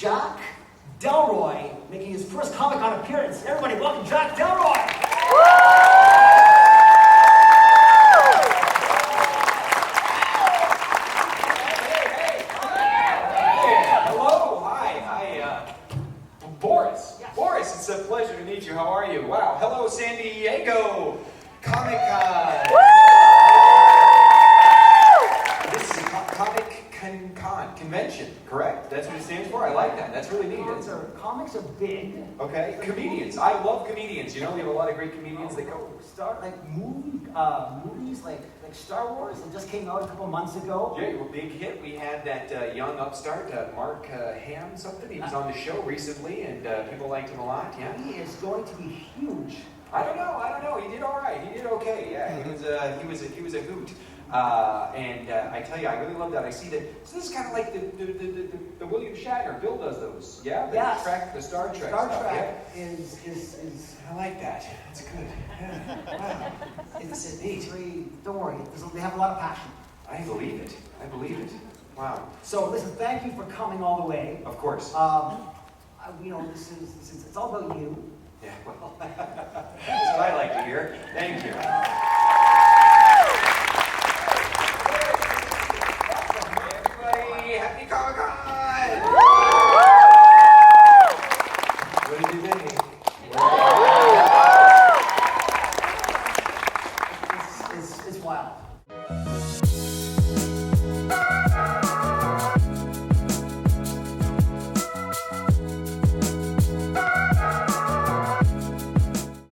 Jack Delroy making his first Comic-Con appearance. Everybody, welcome Jack Delroy! Borys. Yes. Borys, it's a pleasure to meet you. How are you? Wow. Hello, San Diego Comic-Con. This is a Comic-Con convention, correct? That's what it stands for? I like that. That's really neat. Comics are big. Okay. Comedians. I love comedians. You know, we have a lot of great comedians that go. Movies like Star Wars that just came out a couple months ago. Yeah, a big hit. We had that young upstart, Mark Ham something. He was on the show recently, and people liked him a lot. Yeah. He is going to be huge. I don't know. He did all right. He did okay. Yeah, he was a hoot. I tell you, I really love that. I see that. So this is kind of like the William Shatner. Bill does those. Yeah. Yes. The Star Trek. Star stuff, Trek yeah? is. I like that. That's good. Yeah. Wow. It's neat. Don't worry. They have a lot of passion. I believe it. Wow. So listen, thank you for coming all the way. Of course. It's all about you. Yeah. Well,